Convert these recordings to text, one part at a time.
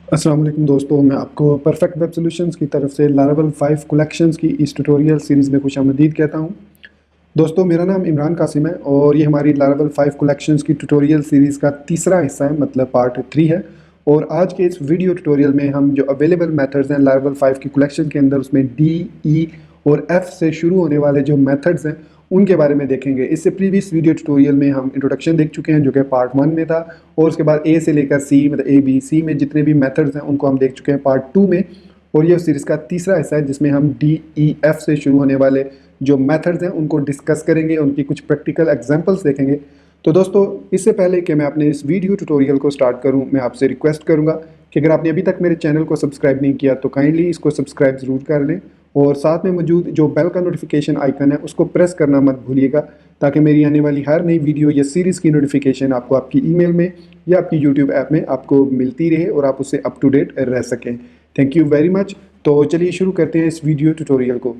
अस्सलाम वालेकुम दोस्तों, मैं आपको परफेक्ट वेब सॉल्यूशंस की तरफ से लारावेल 5 कलेक्शंस की इस ट्यूटोरियल सीरीज़ में खुशामदीद कहता हूं। दोस्तों, मेरा नाम इमरान कासिम है और ये हमारी लारावेल 5 कलेक्शंस की ट्यूटोरियल सीरीज़ का तीसरा हिस्सा है, मतलब पार्ट 3 है। और आज के इस वीडियो ट्यूटोरियल में हम जो अवेलेबल मेथड्स हैं लारावेल 5 की कलेक्शन के अंदर, उसमें डी, ई और एफ से शुरू होने वाले जो मेथड्स हैं उनके बारे में देखेंगे। इससे प्रीवियस वीडियो ट्यूटोरियल में हम इंट्रोडक्शन देख चुके हैं जो कि पार्ट 1 में था, और उसके बाद ए से लेकर सी, मतलब ए बी सी में जितने भी मेथड्स हैं उनको हम देख चुके हैं पार्ट 2 में। और ये सीरीज़ का तीसरा हिस्सा है जिसमें हम डी, ई, एफ से शुरू होने वाले जो मेथड्स हैं उनको डिस्कस करेंगे, उनकी कुछ प्रैक्टिकल एग्जांपल्स देखेंगे। तो दोस्तों, इससे पहले कि मैं अपने इस वीडियो ट्यूटोरियल को स्टार्ट करूं, मैं आपसे रिक्वेस्ट करूंगा कि अगर आपने अभी तक मेरे चैनल को सब्सक्राइब नहीं किया तो काइंडली इसको सब्सक्राइब ज़रूर कर लें, और साथ में मौजूद जो बेल का नोटिफिकेशन आइकन है उसको प्रेस करना मत भूलिएगा, ताकि मेरी आने वाली हर नई वीडियो या सीरीज़ की नोटिफिकेशन आपको आपकी ईमेल में या आपकी यूट्यूब ऐप में आपको मिलती रहे और आप उससे अप टू डेट रह सकें। Thank you very much. तो चलिए शुरू करते हैं इस वीडियो ट्यूटोरियल को।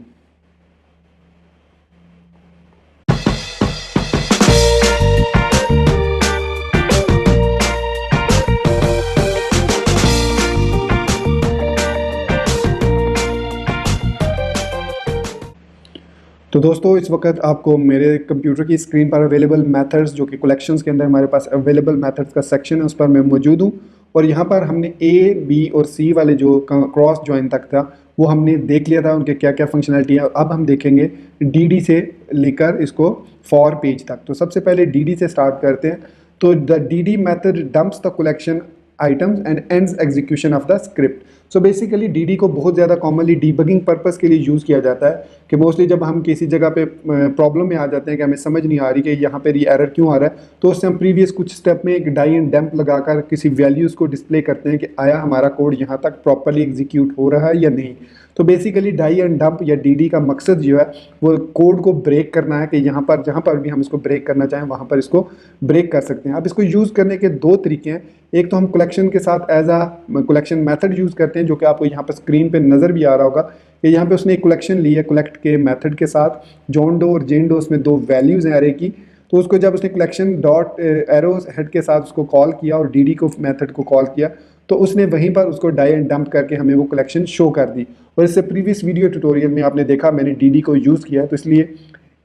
तो दोस्तों, इस वक्त आपको मेरे कंप्यूटर की स्क्रीन पर अवेलेबल मेथड्स, जो कि कलेक्शंस के अंदर हमारे पास अवेलेबल मेथड्स का सेक्शन है, उस पर मैं मौजूद हूँ। और यहाँ पर हमने ए, बी और सी वाले जो क्रॉस जॉइन तक था वो हमने देख लिया था, उनके क्या क्या फंक्शनलिटी है। अब हम देखेंगे डी से लेकर इसको फॉर पेज तक। तो सबसे पहले डी से स्टार्ट करते हैं। तो the D method dumps the collection items and ends execution of the script. So basically D को बहुत ज़्यादा कॉमनली डीबगिंग पर्पस के लिए यूज़ किया जाता है, कि मोस्टली जब हम किसी जगह पे प्रॉब्लम में आ जाते हैं कि हमें समझ नहीं आ रही कि यहाँ पे ये एरर क्यों आ रहा है, तो उससे हम प्रीवियस कुछ स्टेप में एक डाई एंड डंप लगाकर किसी वैल्यूज़ को डिस्प्ले करते हैं कि आया हमारा कोड यहाँ तक प्रॉपरली एग्जीक्यूट हो रहा है या नहीं। तो बेसिकली डाई एंड डंप या डी का मकसद जो है वो कोड को ब्रेक करना है, कि यहाँ पर जहाँ पर भी हम इसको ब्रेक करना चाहें वहाँ पर इसको ब्रेक कर सकते हैं। अब इसको यूज़ करने के दो तरीके हैं। एक तो हम कलेक्शन के साथ as a collection method use करते हैं, जो कि आपको यहाँ पर स्क्रीन पे नज़र भी आ रहा होगा कि यहाँ पे उसने एक कलेक्शन ली है कलेक्ट के मेथड के साथ, जॉन डो और जेन डो, उसमें दो वैल्यूज़ हैं अरे की। तो उसको जब उसने कलेक्शन डॉट एरो हेड के साथ उसको कॉल किया और डी को मेथड को कॉल किया, तो उसने वहीं पर उसको डाई एंड डंप करके हमें वो कलेक्शन शो कर दी। और इससे प्रीवियस वीडियो ट्यूटोरियल में आपने देखा मैंने डी को यूज़ किया है, तो इसलिए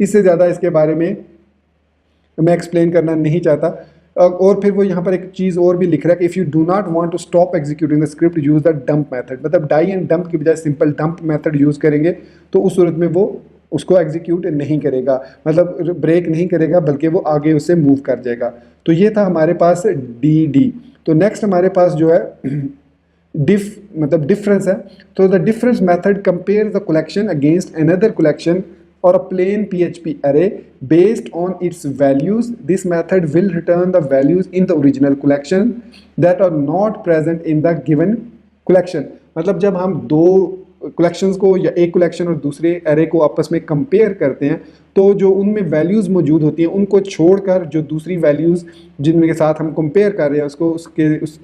इससे ज़्यादा इसके बारे में मैं एक्सप्लेन करना नहीं चाहता। और फिर वो यहाँ पर एक चीज़ और भी लिख रहा है कि if you do not want to stop executing the script use the dump method. मतलब डाई एंड डंप की बजाय सिंपल डंप मेथड यूज़ करेंगे तो उस सूरत में वो उसको एग्जीक्यूट नहीं करेगा, मतलब ब्रेक नहीं करेगा, बल्कि वो आगे उससे मूव कर जाएगा। तो ये था हमारे पास डी। तो नेक्स्ट हमारे पास जो है डिफ, मतलब डिफरेंस है। तो the difference method compare the collection against another collection or a plain PHP array based on its values. This method will return the values in the original collection that are not present in the given collection. मतलब जब हम दो collections को या एक collection और दूसरे array को आपस में कंपेयर करते हैं, तो जो उनमें वैल्यूज़ मौजूद होती हैं उनको छोड़कर जो दूसरी वैल्यूज़ जिनके के साथ हम कंपेयर कर रहे हैं उसको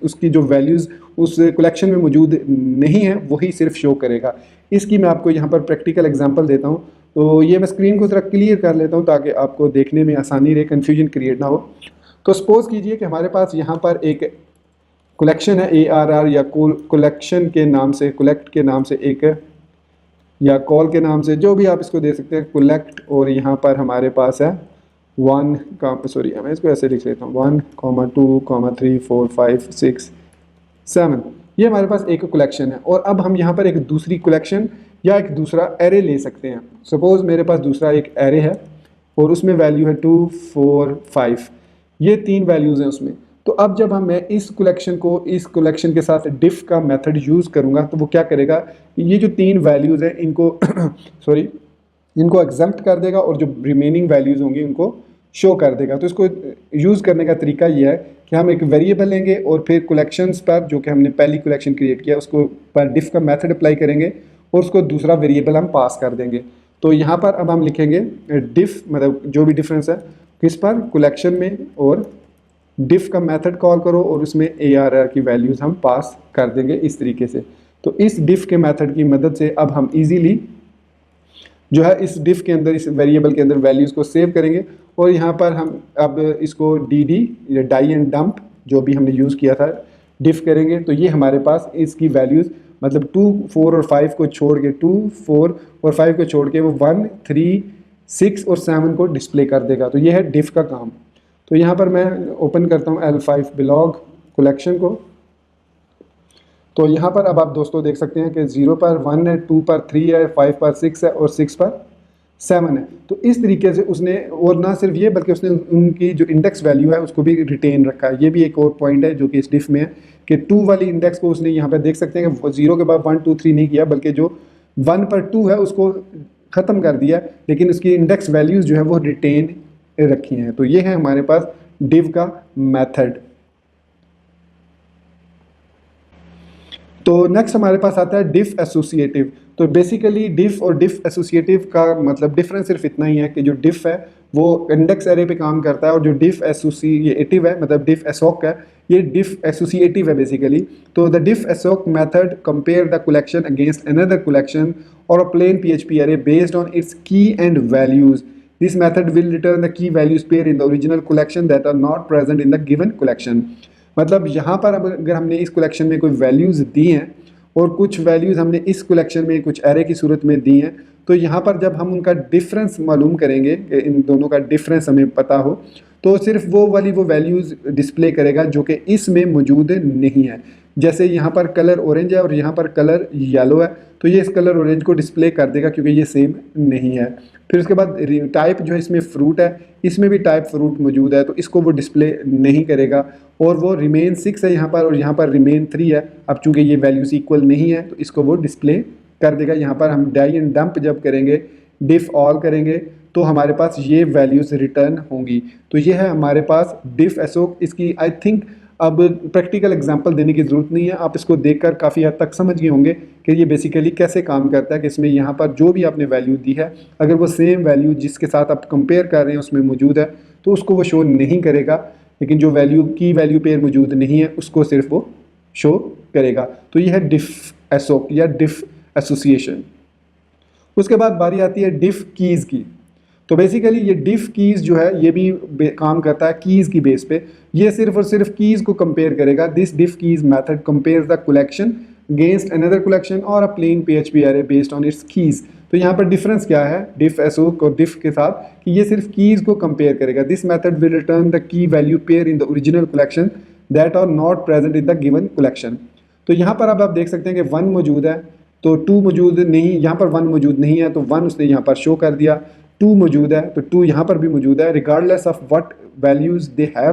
उसकी जो वैल्यूज़ उस कलेक्शन में मौजूद नहीं है वही सिर्फ शो करेगा। इसकी मैं आपको यहाँ पर प्रैक्टिकल एग्जांपल देता हूँ। तो ये मैं स्क्रीन को ज़रा क्लियर कर लेता हूँ ताकि आपको देखने में आसानी रहे, कन्फ्यूजन क्रिएट ना हो। तो सपोज़ कीजिए कि हमारे पास यहाँ पर एक कलेक्शन है ARR, या कलेक्शन के नाम से, कलेक्ट के नाम से एक, या कॉल के नाम से, जो भी आप इसको दे सकते हैं, कलेक्ट। और यहाँ पर हमारे पास है मैं इसको ऐसे लिख लेता हूँ 1, 2, 3, 4, 5, 6, 7। ये हमारे पास एक कलेक्शन है। और अब हम यहाँ पर एक दूसरी कलेक्शन या एक दूसरा एरे ले सकते हैं। सपोज़ मेरे पास दूसरा एक एरे है और उसमें वैल्यू है 2, 4, 5, ये 3 वैल्यूज़ हैं उसमें। तो अब जब मैं इस कलेक्शन को इस कलेक्शन के साथ डिफ का मेथड यूज़ करूँगा तो वो क्या करेगा, ये जो 3 वैल्यूज़ हैं इनको सॉरी इनको एग्जम्प्ट कर देगा और जो रिमेनिंग वैल्यूज़ होंगी उनको शो कर देगा। तो इसको यूज़ करने का तरीका ये है कि हम एक वेरिएबल लेंगे और फिर कलेक्शंस पर, जो कि हमने पहली कलेक्शन क्रिएट किया, उसको पर डिफ का मेथड अप्लाई करेंगे और उसको दूसरा वेरिएबल हम पास कर देंगे। तो यहाँ पर अब हम लिखेंगे डिफ, मतलब जो भी डिफरेंस है किस पर, कलेक्शन में, और डिफ का मेथड कॉल करो और उसमें ARR की वैल्यूज़ हम पास कर देंगे इस तरीके से। तो इस डिफ के मेथड की मदद से अब हम इजीली जो है इस डिफ के अंदर, इस वेरिएबल के अंदर वैल्यूज़ को सेव करेंगे। और यहाँ पर हम अब इसको डी या डाई एंड डंप जो भी हमने यूज़ किया था डिफ करेंगे तो ये हमारे पास इसकी वैल्यूज़ मतलब 2, 4 और 5 को छोड़ के 2, 4 और 5 को छोड़ के वो 1, 3, 6 और 7 को डिस्प्ले कर देगा। तो ये है डिफ का काम। तो यहाँ पर मैं ओपन करता हूँ L5 बिलॉग कलेक्शन को। तो यहाँ पर अब आप दोस्तों देख सकते हैं कि 0 पर 1 है, 2 पर 3 है, 5 पर 6 है और 6 पर 7 है। तो इस तरीके से उसने, और ना सिर्फ ये बल्कि उसने उनकी जो इंडेक्स वैल्यू है उसको भी रिटेन रखा है। ये भी एक और पॉइंट है जो कि इस डिफ में है कि 2 वाली इंडेक्स को उसने यहाँ पर देख सकते हैं कि 0 के बाद 1, 2, 3 नहीं किया, बल्कि जो 1 पर 2 है उसको ख़त्म कर दिया, लेकिन उसकी इंडेक्स वैल्यूज़ जो है वो रिटेन रखी हैं। तो ये है हमारे पास डिव का मेथड। तो नेक्स्ट हमारे पास आता है डिफ एसोसिएटिव। तो बेसिकली डिफ और डिफ एसोसिएटिव का मतलब डिफरेंस सिर्फ इतना ही है कि जो डिफ है वो इंडेक्स एरे पे काम करता है, और जो डिफ एसोसिएटिव है मतलब डिफ एसोक है, ये डिफ एसोसिएटिव है बेसिकली। तो the diff assoc method compare the collection against another collection और a plain PHP array based on its key and values. This method will return the key values pair in the original collection that are not present in the given collection. मतलब यहाँ पर अगर हमने इस collection में कोई values दी हैं और कुछ वैल्यूज़ हमने इस कलेक्शन में कुछ एरे की सूरत में दी हैं, तो यहाँ पर जब हम उनका डिफरेंस मालूम करेंगे, इन दोनों का डिफरेंस हमें पता हो, तो सिर्फ वो वैल्यूज़ डिस्प्ले करेगा जो कि इसमें मौजूद नहीं है। जैसे यहाँ पर कलर ऑरेंज है और यहाँ पर कलर येलो है, तो ये इस कलर ऑरेंज को डिस्प्ले कर देगा क्योंकि ये सेम नहीं है। फिर उसके बाद टाइप जो है इसमें फ्रूट है, इसमें भी टाइप फ्रूट मौजूद है, तो इसको वो डिस्प्ले नहीं करेगा। और वो रिमेन 6 है यहाँ पर और यहाँ पर रिमेन 3 है। अब चूंकि ये वैल्यूज इक्वल नहीं है तो इसको वो डिस्प्ले कर देगा। यहाँ पर हम डाई एंड डंप जब करेंगे, डिफ ऑल करेंगे, तो हमारे पास ये वैल्यूज़ रिटर्न होंगी। तो ये है हमारे पास डिफ एसोक। इसकी आई थिंक अब प्रैक्टिकल एग्जांपल देने की ज़रूरत नहीं है, आप इसको देखकर काफ़ी हद तक समझ गए होंगे कि ये बेसिकली कैसे काम करता है। कि इसमें यहाँ पर जो भी आपने वैल्यू दी है, अगर वो सेम वैल्यू जिसके साथ आप कंपेयर कर रहे हैं उसमें मौजूद है तो उसको वो शो नहीं करेगा, लेकिन जो की वैल्यू पेयर मौजूद नहीं है उसको सिर्फ वो शो करेगा। तो ये है डिफ एसोक या डिफ एसोसिएशन। उसके बाद बारी आती है डिफ कीज़ की। तो बेसिकली ये डिफ कीज़ जो है ये भी काम करता है कीज़ की बेस पे। ये सिर्फ और सिर्फ कीज़ को कंपेयर करेगा। This diff keys method compares the collection against another collection और a plain PHP array based on its keys. तो यहाँ पर डिफरेंस क्या है डिफ एसोक और डिफ के साथ, कि ये सिर्फ कीज़ को कंपेयर करेगा। This method will return the key value pair in the original collection that are not present in the given collection. तो यहाँ पर अब आप देख सकते हैं कि 1 मौजूद है तो 2 मौजूद नहीं, यहाँ पर 1 मौजूद नहीं है तो 1 उसने यहाँ पर शो कर दिया। 2 मौजूद है तो 2 यहाँ पर भी मौजूद है, regardless of what values they have,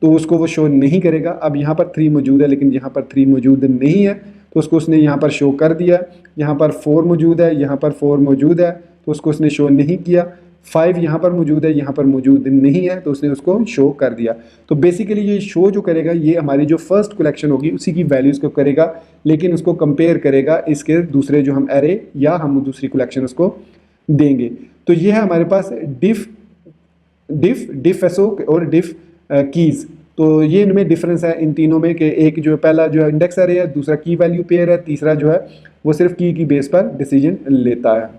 तो उसको वो शो नहीं करेगा। अब यहाँ पर 3 मौजूद है लेकिन यहाँ पर 3 मौजूद नहीं है तो उसको उसने यहाँ पर शो कर दिया। यहाँ पर 4 मौजूद है, यहाँ पर 4 मौजूद है तो उसको उसने शो नहीं किया। 5 यहाँ पर मौजूद है, यहाँ पर मौजूद नहीं है तो उसने उसको शो कर दिया। तो बेसिकली ये शो जो करेगा ये हमारी जो फर्स्ट कलेक्शन होगी उसी की वैल्यूज़ को करेगा, लेकिन उसको कंपेयर करेगा इसके दूसरे जो हम एरे या हम दूसरी कलेक्शन उसको देंगे। तो ये है हमारे पास डिफ एसोक और डिफ कीज़। तो ये इनमें डिफरेंस है इन तीनों में कि एक जो पहला जो है इंडेक्स एरे है, दूसरा की वैल्यू पेयर है, तीसरा जो है वो सिर्फ की बेस पर डिसीजन लेता है।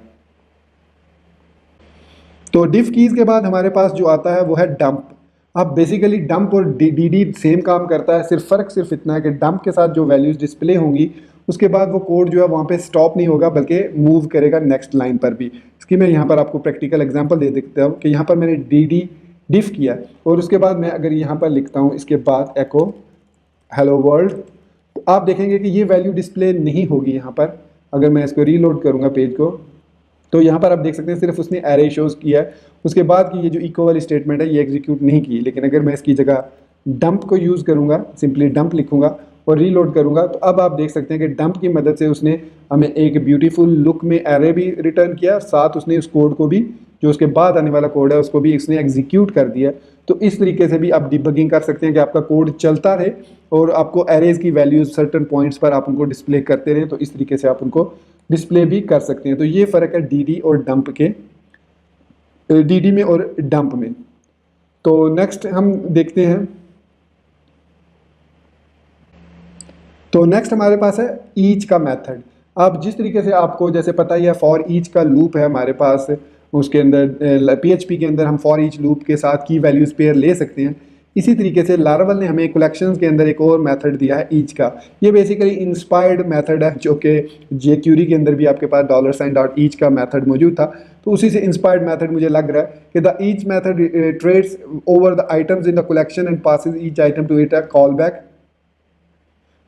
तो डिफ कीज़ के बाद हमारे पास जो आता है वो है डंप। अब बेसिकली डंप और डी सेम काम करता है, सिर्फ फ़र्क सिर्फ इतना है कि डंप के साथ जो वैल्यूज़ डिस्प्ले होंगी उसके बाद वो कोड जो है वहाँ पे स्टॉप नहीं होगा बल्कि मूव करेगा नेक्स्ट लाइन पर भी। इसकी मैं यहाँ पर आपको प्रैक्टिकल एग्जांपल दे देता हूँ कि यहाँ पर मैंने डिफ किया और उसके बाद मैं अगर यहाँ पर लिखता हूँ इसके बाद एको हेलो वर्ल्ड, तो आप देखेंगे कि ये वैल्यू डिस्प्ले नहीं होगी यहाँ पर। अगर मैं इसको रीलोड करूँगा पेज को तो यहाँ पर आप देख सकते हैं सिर्फ उसने एरे शोज़ किया है, उसके बाद की ये जो इको वाली स्टेटमेंट है ये एग्जीक्यूट नहीं की। लेकिन अगर मैं इसकी जगह डंप को यूज़ करूँगा, सिंपली डंप लिखूँगा और रीलोड करूँगा, तो अब आप देख सकते हैं कि डंप की मदद से उसने हमें एक ब्यूटीफुल लुक में एरे भी रिटर्न किया, साथ उसने उस कोड को भी जो उसके बाद आने वाला कोड है उसको भी इसने एग्जीक्यूट कर दिया। तो इस तरीके से भी आप डिबगिंग कर सकते हैं कि आपका कोड चलता रहे और आपको एरेज की वैल्यूज सर्टन पॉइंट्स पर आप उनको डिस्प्ले करते रहें। तो इस तरीके से आप उनको डिस्प्ले भी कर सकते हैं। तो ये फ़र्क है डी और डंप के, डी में और डंप में। तो नेक्स्ट हम देखते हैं, तो नेक्स्ट हमारे पास है ईच का मेथड। अब जिस तरीके से आपको जैसे पता ही है फॉर ईच का लूप है हमारे पास, उसके अंदर पीएचपी के अंदर हम फॉर ईच लूप के साथ की वैल्यूज़ पेयर ले सकते हैं। इसी तरीके से लारावल ने हमें कलेक्शंस के अंदर एक और मेथड दिया है ईच का। ये बेसिकली इंस्पायर्ड मेथड है, जो कि jQuery के अंदर भी आपके पास $sign.each का मेथड मौजूद था, तो उसी से इंस्पायर्ड मेथड मुझे लग रहा है कि the each method iterates over the items in the collection and passes each item to it a callback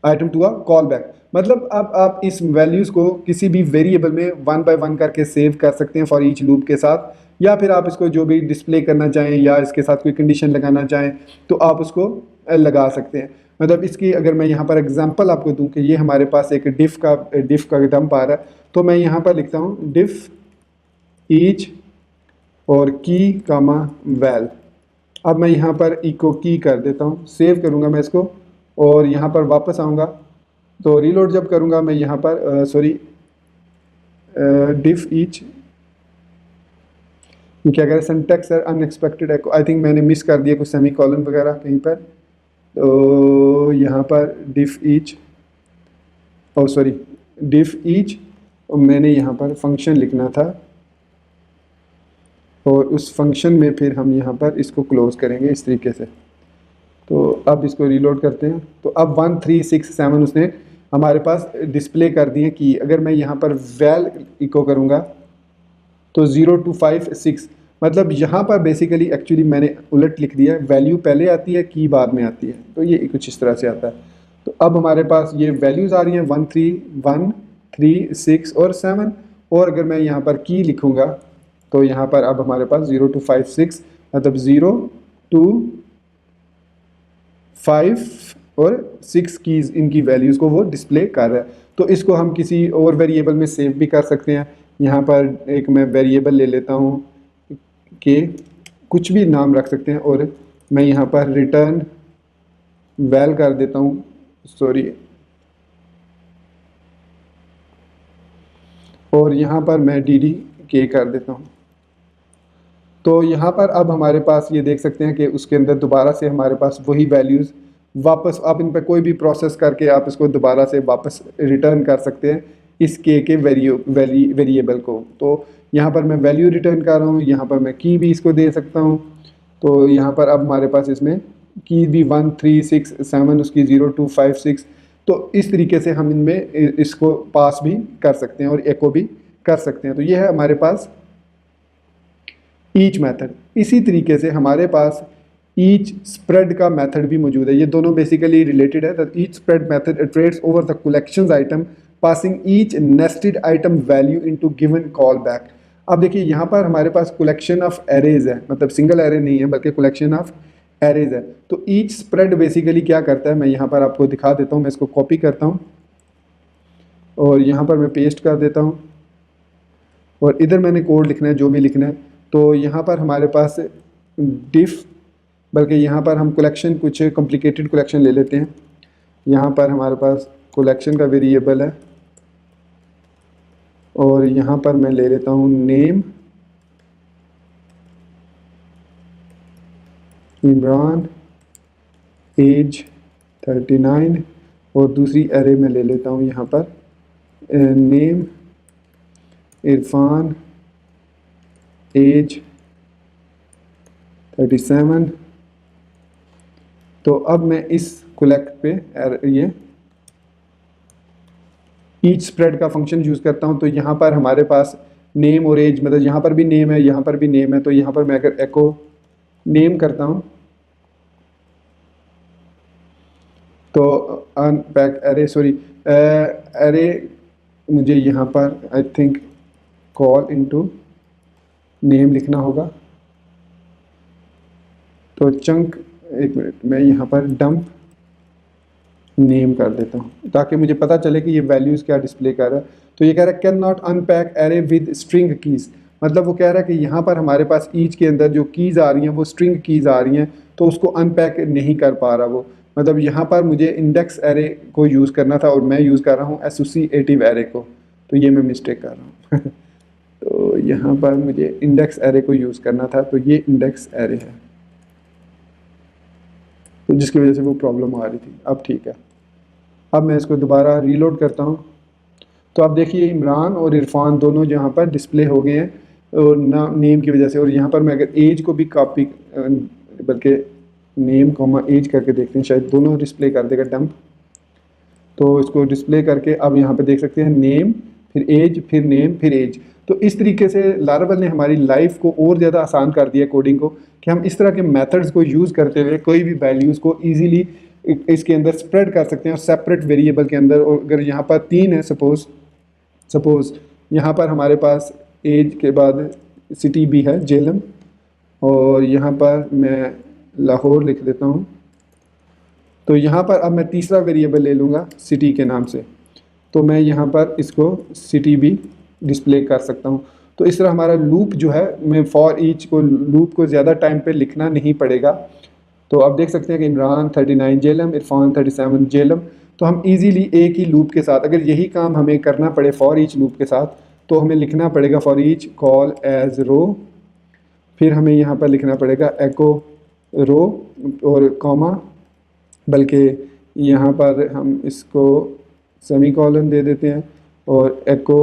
item to a callback. मतलब अब आप इस वैल्यूज़ को किसी भी वेरिएबल में 1 by 1 करके सेव कर सकते हैं फॉर ईच लूप के साथ, या फिर आप इसको जो भी डिस्प्ले करना चाहें या इसके साथ कोई कंडीशन लगाना चाहें तो आप उसको लगा सकते हैं। मतलब इसकी अगर मैं यहाँ पर एग्जांपल आपको दूं कि ये हमारे पास एक डिफ का डंप आ रहा है, तो मैं यहाँ पर लिखता हूँ डिफ ईच और की कामा वैल। अब मैं यहाँ पर इको की कर देता हूँ, सेव करूँगा मैं इसको और यहाँ पर वापस आऊँगा, तो रीलोड जब करूँगा मैं यहाँ पर डिफ ईच, ये क्या कह रहे हैं, सिंटैक्स है अनएक्सपेक्टेड एको, आई थिंक मैंने मिस कर दिया कुछ सेमीकोलन वगैरह कहीं पर, तो यहाँ पर डिफ ईच डिफ ईच और मैंने यहाँ पर फंक्शन लिखना था और उस फंक्शन में फिर हम यहाँ पर इसको क्लोज करेंगे इस तरीके से। तो अब इसको रीलोड करते हैं, तो अब 1 3 6 7 उसने हमारे पास डिस्प्ले कर दिए कि अगर मैं यहाँ पर वैल इको करूँगा तो 0 to 5 6, मतलब यहाँ पर बेसिकली एक्चुअली मैंने उलट लिख दिया है, वैल्यू पहले आती है की बाद में आती है, तो ये कुछ इस तरह से आता है। तो अब हमारे पास ये वैल्यूज़ आ रही हैं 1 3 6 और 7, और अगर मैं यहाँ पर की लिखूँगा तो यहाँ पर अब हमारे पास 0 to 5 6, मतलब 0 to 5 और 6 कीज़ इनकी वैल्यूज़ को वो डिस्प्ले कर रहा है। तो इसको हम किसी और वेरिएबल में सेव भी कर सकते हैं। यहाँ पर एक मैं वेरिएबल ले लेता हूँ कि कुछ भी नाम रख सकते हैं, और मैं यहाँ पर रिटर्न वैल कर देता हूँ, और यहाँ पर मैं DDK कर देता हूँ। तो यहाँ पर अब हमारे पास ये देख सकते हैं कि उसके अंदर दोबारा से हमारे पास वही वैल्यूज़ वापस, आप इन पर कोई भी प्रोसेस करके आप इसको दोबारा से वापस रिटर्न कर सकते हैं इस के वेरिएबल को। तो यहाँ पर मैं वैल्यू रिटर्न कर रहा हूँ, यहाँ पर मैं की भी इसको दे सकता हूँ। तो यहाँ पर अब हमारे पास इसमें की भी 1 3 6 7, उसकी 0 2 5 6, तो इस तरीके से हम इनमें इसको पास भी कर सकते हैं और एको भी कर सकते हैं। तो ये है हमारे पास ईच मेथड। इसी तरीके से हमारे पास ईच स्प्रेड का मेथड भी मौजूद है, ये दोनों बेसिकली रिलेटेड है। The each spread method iterates over the collection's item passing each nested item value into given callback. अब देखिए यहाँ पर हमारे पास कलेक्शन ऑफ एरेज है, मतलब सिंगल एरे नहीं है बल्कि कलेक्शन ऑफ एरेज है। तो ईच स्प्रेड बेसिकली क्या करता है, मैं यहाँ पर आपको दिखा देता हूँ। मैं इसको कॉपी करता हूँ और यहाँ पर मैं पेस्ट कर देता हूँ, और इधर मैंने कोड लिखना है जो भी लिखना है। तो यहाँ पर हमारे पास डिफ, बल्कि यहाँ पर हम कलेक्शन, कुछ कॉम्प्लिकेटेड कलेक्शन ले लेते हैं। यहाँ पर हमारे पास कलेक्शन का वेरिएबल है, और यहाँ पर मैं ले लेता हूँ नेम इमरान, एज 39, और दूसरी एरे में ले लेता हूँ यहाँ पर नेम इरफान, एज 37। तो अब मैं इस कलेक्ट पे ये ईच स्प्रेड का फंक्शन यूज़ करता हूँ। तो यहाँ पर हमारे पास नेम और एज, मतलब यहाँ पर भी नेम है, यहाँ पर भी नेम है। तो यहाँ पर मैं अगर एको नेम करता हूँ तो अनपैक एरे मुझे यहाँ पर I think call into name लिखना होगा। तो चंक, एक मिनट, मैं यहाँ पर डंप नेम कर देता हूँ ताकि मुझे पता चले कि ये वैल्यूज़ क्या डिस्प्ले कर रहा है। तो ये कह रहा है can not unpack array with string keys, मतलब वो कह रहा है कि यहाँ पर हमारे पास ईच के अंदर जो कीज़ आ रही हैं वो स्ट्रिंग कीज़ आ रही हैं, तो उसको अनपैक नहीं कर पा रहा वो। मतलब यहाँ पर मुझे इंडेक्स एरे को यूज़ करना था और मैं यूज़ कर रहा हूँ एसोसिएटिव एरे को, तो ये मैं मिस्टेक कर रहा हूँ। तो यहाँ पर मुझे इंडेक्स एरे को यूज़ करना था, तो ये इंडेक्स एरे है, तो जिसकी वजह से वो प्रॉब्लम आ रही थी। अब ठीक है, अब मैं इसको दोबारा रीलोड करता हूँ। तो आप देखिए इमरान और इरफान दोनों यहाँ पर डिस्प्ले हो गए हैं और नेम की वजह से। और यहाँ पर मैं अगर एज को भी कॉपी, बल्कि नेम कॉमा एज करके देखते हैं, शायद दोनों डिस्प्ले कर देगा डंप। तो इसको डिस्प्ले करके अब यहाँ पे देख सकते हैं नेम फिर एज फिर नेम फिर एज। तो इस तरीके से लारावेल ने हमारी लाइफ को और ज़्यादा आसान कर दिया कोडिंग को, कि हम इस तरह के मेथड्स को यूज़ करते हुए कोई भी वैल्यूज़ को ईजीली इसके अंदर स्प्रेड कर सकते हैं और सेपरेट वेरिएबल के अंदर। और अगर यहाँ पर 3 है सपोज़ यहाँ पर हमारे पास एज के बाद सिटी भी है जेलम, और यहाँ पर मैं लाहौर लिख देता हूँ। तो यहाँ पर अब मैं तीसरा वेरिएबल ले लूँगा सिटी के नाम से, तो मैं यहाँ पर इसको सिटी भी डिस्प्ले कर सकता हूँ। तो इस तरह हमारा लूप जो है, मैं फॉर ईच को लूप को ज़्यादा टाइम पे लिखना नहीं पड़ेगा। तो आप देख सकते हैं कि इमरान 39 जेलम, इरफान 37 जेलम। तो हम इजीली एक ही लूप के साथ, अगर यही काम हमें करना पड़े फॉर ईच लूप के साथ, तो हमें लिखना पड़ेगा फॉर ईच कॉल एज रो, फिर हमें यहाँ पर लिखना पड़ेगा एको रो और कॉमा, बल्कि यहाँ पर हम इसको सेमीकोलन दे देते हैं और एको।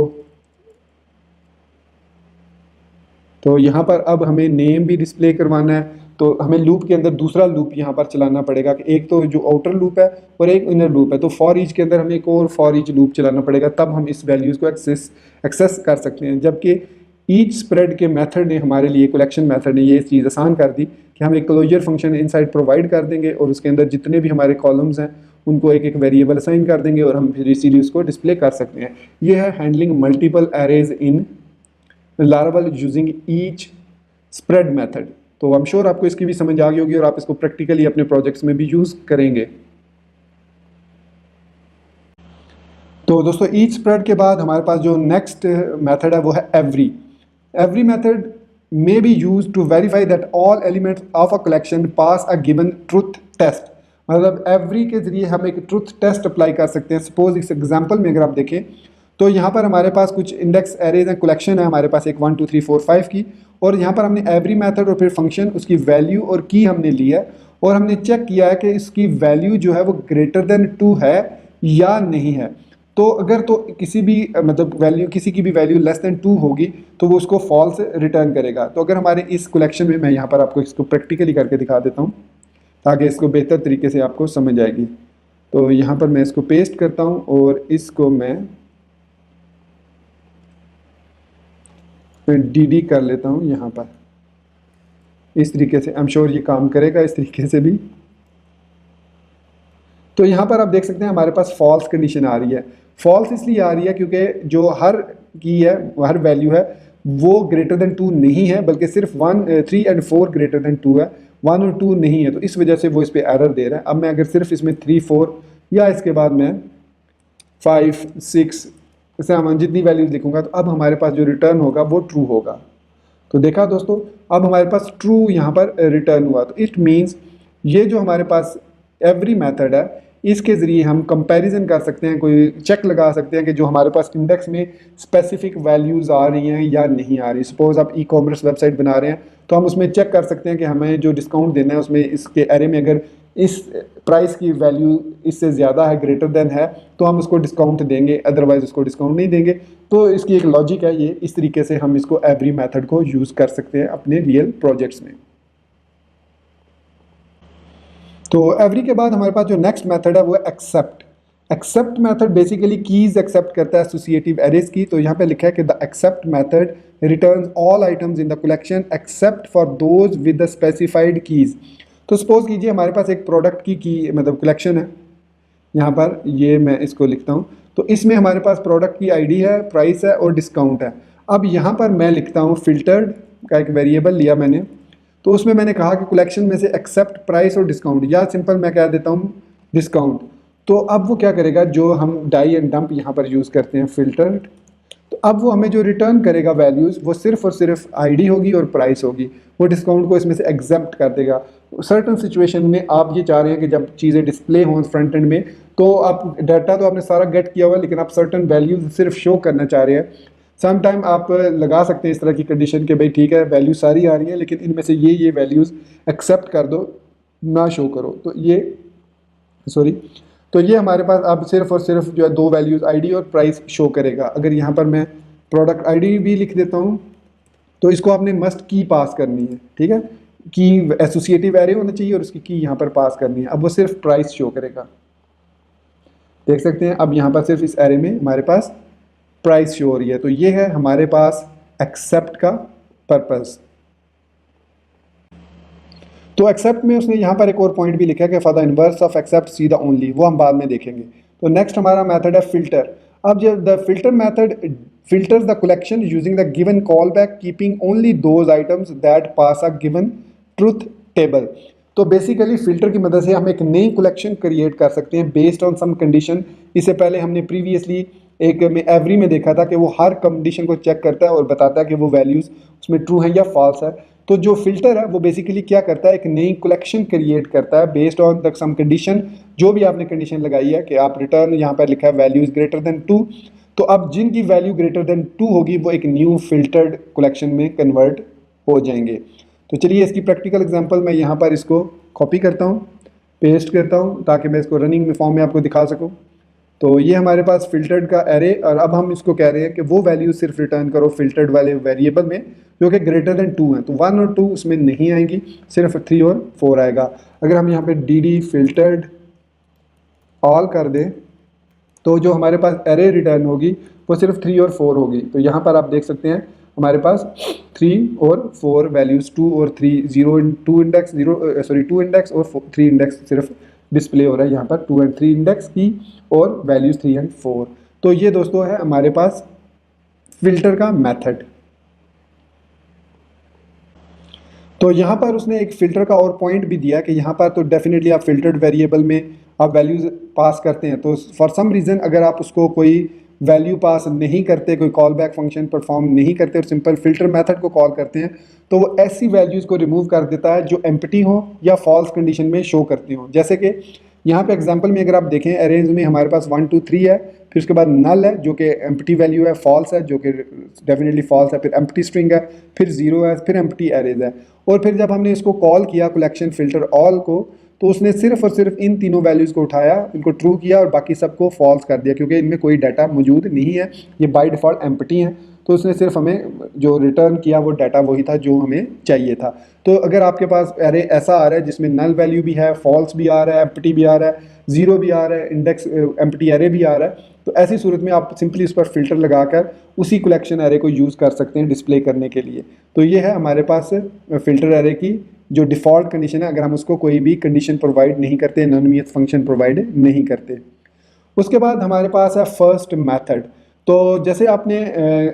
तो यहाँ पर अब हमें नेम भी डिस्प्ले करवाना है, तो हमें लूप के अंदर दूसरा लूप यहाँ पर चलाना पड़ेगा कि एक तो जो आउटर लूप है और एक इनर लूप है। तो फॉर ईच के अंदर हमें एक और फॉर ईच लूप चलाना पड़ेगा, तब हम इस वैल्यूज़ को एक्सेस कर सकते हैं। जबकि ईच स्प्रेड के मेथड ने हमारे लिए, कलेक्शन मेथड ने ये चीज़ आसान कर दी कि हम एक क्लोजर फंक्शन इनसाइड प्रोवाइड कर देंगे और उसके अंदर जितने भी हमारे कॉलम्स हैं उनको एक एक वेरिएबल असाइन कर देंगे और हम फिर इसीलिए उसको डिस्प्ले कर सकते हैं। यह है handling multiple arrays in Laravel using each spread method. तो आई एम श्योर आपको इसकी भी समझ आ गई होगी और आप इसको प्रैक्टिकली अपने प्रोजेक्ट्स में भी यूज़ करेंगे। तो दोस्तों ईच स्प्रेड के बाद हमारे पास जो नेक्स्ट मेथड है वो है every. Every method may be used to verify that all elements of a collection pass a given truth test। मतलब एवरी के जरिए हम एक ट्रुथ टेस्ट अप्लाई कर सकते हैं। सपोज इस एग्जांपल में अगर आप देखें तो यहाँ पर हमारे पास कुछ इंडेक्स एरेज हैं, कलेक्शन है हमारे पास एक 1 2 3 4 5 की, और यहाँ पर हमने एवरी मेथड और फिर फंक्शन, उसकी वैल्यू और की हमने लिया और हमने चेक किया है कि इसकी वैल्यू जो है वो ग्रेटर देन 2 है या नहीं है। तो अगर तो किसी भी मतलब वैल्यू, किसी की भी वैल्यू लेस देन 2 होगी तो वो उसको फॉल्स रिटर्न करेगा। तो अगर हमारे इस कलेक्शन में, मैं यहाँ पर आपको इसको प्रैक्टिकली करके दिखा देता हूँ ताकि इसको बेहतर तरीके से आपको समझ आएगी। तो यहाँ पर मैं इसको पेस्ट करता हूँ और इसको मैं डी कर लेता हूँ यहाँ पर। इस तरीके से आई एम श्योर ये काम करेगा इस तरीके से भी। तो यहाँ पर आप देख सकते हैं हमारे पास फॉल्स कंडीशन आ रही है। फॉल्स इसलिए आ रही है क्योंकि जो हर की है, हर वैल्यू है वो ग्रेटर देन 2 नहीं है, बल्कि सिर्फ 1 3 और 4 ग्रेटर देन 2 है, 1 और 2 नहीं है। तो इस वजह से वो इस पर एरर दे रहा है। अब मैं अगर सिर्फ इसमें 3 4 या इसके बाद मैं 5 6 7 जितनी वैल्यूज लिखूंगा तो अब हमारे पास जो रिटर्न होगा वो ट्रू होगा। तो देखा दोस्तों, अब हमारे पास ट्रू यहाँ पर रिटर्न हुआ। तो इट मीन्स ये जो हमारे पास एवरी मेथड है इसके ज़रिए हम कंपैरिजन कर सकते हैं, कोई चेक लगा सकते हैं कि जो हमारे पास इंडेक्स में स्पेसिफिक वैल्यूज़ आ रही हैं या नहीं आ रही। सपोज़ आप ई कॉमर्स वेबसाइट बना रहे हैं तो हम उसमें चेक कर सकते हैं कि हमें जो डिस्काउंट देना है उसमें इसके एरे में अगर इस प्राइस की वैल्यू इससे ज़्यादा है, ग्रेटर देन है, तो हम उसको डिस्काउंट देंगे, अदरवाइज़ उसको डिस्काउंट नहीं देंगे। तो इसकी एक लॉजिक है ये। इस तरीके से हम इसको एवरी मेथड को यूज़ कर सकते हैं अपने रियल प्रोजेक्ट्स में। तो एवरी के बाद हमारे पास जो नेक्स्ट मेथड है वो है except. Except method basically keys except करता है एसोसिएटिव एरेज की। तो यहाँ पे लिखा है कि the except method returns all items in the collection except for those with the specified keys. तो सपोज कीजिए हमारे पास एक प्रोडक्ट की मतलब कलेक्शन है, यहाँ पर ये मैं इसको लिखता हूँ। तो इसमें हमारे पास प्रोडक्ट की आईडी है, प्राइस है और डिस्काउंट है। अब यहाँ पर मैं लिखता हूँ फिल्टर्ड का एक वेरिएबल लिया मैंने, तो उसमें मैंने कहा कि कलेक्शन में से एक्सेप्ट प्राइस और डिस्काउंट, या सिंपल मैं कह देता हूँ डिस्काउंट। तो अब वो क्या करेगा, जो हम डाई एंड डंप यहाँ पर यूज़ करते हैं फिल्टर्ड, तो अब वो हमें जो रिटर्न करेगा वैल्यूज़ वो सिर्फ और सिर्फ आईडी होगी और प्राइस होगी। वो डिस्काउंट को इसमें से एग्जेप्ट कर देगा। सर्टन सिचुएशन में आप ये चाह रहे हैं कि जब चीज़ें डिस्प्ले हों फ्रंट एंड में, तो आप डाटा तो आपने सारा गेट किया हुआ है लेकिन आप सर्टन वैल्यूज़ सिर्फ शो करना चाह रहे हैं। सम टाइम आप लगा सकते हैं इस तरह की कंडीशन के भाई ठीक है वैल्यू सारी आ रही है लेकिन इनमें से ये वैल्यूज़ एक्सेप्ट कर दो, ना शो करो। तो ये हमारे पास अब सिर्फ और सिर्फ जो है 2 वैल्यूज़ आईडी और प्राइस शो करेगा। अगर यहाँ पर मैं प्रोडक्ट आईडी भी लिख देता हूँ तो इसको आपने मस्ट की पास करनी है, ठीक है। की एसोसिएटिव एरे होना चाहिए और उसकी की यहाँ पर पास करनी है। अब वो सिर्फ प्राइस शो करेगा, देख सकते हैं। अब यहाँ पर सिर्फ इस एरे में हमारे पास प्राइस शो हो रही है। तो ये है हमारे पास एक्सेप्ट का पर्पस। तो एक्सेप्ट में उसने यहाँ पर एक और पॉइंट भी लिखा है कि for the inverse of except see the only, वो हम बाद में देखेंगे। तो नेक्स्ट हमारा मेथड है फिल्टर। अब जब the filter method filters the collection using the given callback keeping only those items that pass a given truth table। तो बेसिकली फिल्टर की मदद से हम एक नई कलेक्शन क्रिएट कर सकते हैं बेस्ड ऑन सम कंडीशन। इससे पहले हमने प्रीवियसली एक में एवरी में देखा था कि वो हर कंडीशन को चेक करता है और बताता है कि वो वैल्यूज़ उसमें ट्रू है या फॉल्स है। तो जो फिल्टर है वो बेसिकली क्या करता है, एक नई कलेक्शन क्रिएट करता है based on the some condition. जो भी आपने कंडीशन लगाई है कि आप रिटर्न, यहाँ पर लिखा है वैल्यूज ग्रेटर देन 2, तो अब जिनकी वैल्यू ग्रेटर देन 2 होगी वो एक न्यू फिल्टर्ड कलेक्शन में कन्वर्ट हो जाएंगे। तो चलिए इसकी प्रैक्टिकल एग्जांपल मैं यहाँ पर इसको कॉपी करता हूँ, पेस्ट करता हूँ ताकि मैं इसको रनिंग में फॉर्म में आपको दिखा सकूँ। तो ये हमारे पास फिल्टर्ड का एरे, और अब हम इसको कह रहे हैं कि वो वैल्यू सिर्फ रिटर्न करो फिल्टर्ड वाले वेरिएबल में जो कि ग्रेटर देन 2 हैं। तो 1 और 2 उसमें नहीं आएंगी, सिर्फ 3 और 4 आएगा। अगर हम यहाँ पे dd फिल्टर्ड ऑल कर दें तो जो हमारे पास एरे रिटर्न होगी वो सिर्फ 3 और 4 होगी। तो यहाँ पर आप देख सकते हैं हमारे पास 3 और 4 वैल्यूज़, 2 और 3, 2 इंडेक्स और 3 इंडेक्स सिर्फ डिस्प्ले हो रहा है यहाँ पर, 2 एंड 3 इंडेक्स की और वैल्यूज़ 3 एंड 4। तो ये दोस्तों है हमारे पास फिल्टर का मेथड। तो यहाँ पर उसने एक फ़िल्टर का और पॉइंट भी दिया कि यहाँ पर तो डेफिनेटली आप फिल्टर्ड वेरिएबल में आप वैल्यूज़ पास करते हैं, तो फॉर सम रीज़न अगर आप उसको कोई वैल्यू पास नहीं करते, कोई कॉल बैक फंक्शन परफॉर्म नहीं करते और सिंपल फिल्टर मेथड को कॉल करते हैं, तो वो ऐसी वैल्यूज़ को रिमूव कर देता है जो एम्प्टी हो या फॉल्स कंडीशन में शो करती हो। जैसे कि यहाँ पे एग्जांपल में अगर आप देखें, अरेंज में हमारे पास 1 2 3 है, फिर उसके बाद नल है जो कि एम्प्टी वैल्यू है, फॉल्स है जो कि डेफिनेटली फॉल्स है, फिर एम्प्टी स्ट्रिंग है, फिर 0 है, फिर एम्प्टी अरेज है। और फिर जब हमने इसको कॉल किया कलेक्शन फिल्टर ऑल को, तो उसने सिर्फ और सिर्फ इन तीनों वैल्यूज़ को उठाया, इनको ट्रू किया और बाकी सबको फॉल्स कर दिया क्योंकि इनमें कोई डाटा मौजूद नहीं है, ये बाय डिफ़ॉल्ट एम्प्टी हैं। तो उसने सिर्फ हमें जो रिटर्न किया वो डाटा वही था जो हमें चाहिए था। तो अगर आपके पास एरे ऐसा आ रहा है जिसमें नल वैल्यू भी है, फॉल्स भी आ रहा है, एम्प्टी भी आ रहा है, 0 भी आ रहा है, इंडेक्स एम्प्टी एरे भी आ रहा है, तो ऐसी सूरत में आप सिंपली उस पर फिल्टर लगाकर उसी कलेक्शन एरे को यूज़ कर सकते हैं डिस्प्ले करने के लिए। तो ये है हमारे पास फिल्टर एरे की जो डिफ़ॉल्ट कंडीशन है, अगर हम उसको कोई भी कंडीशन प्रोवाइड नहीं करते, अननियत फंक्शन प्रोवाइड नहीं करते। उसके बाद हमारे पास है फर्स्ट मेथड। तो जैसे आपने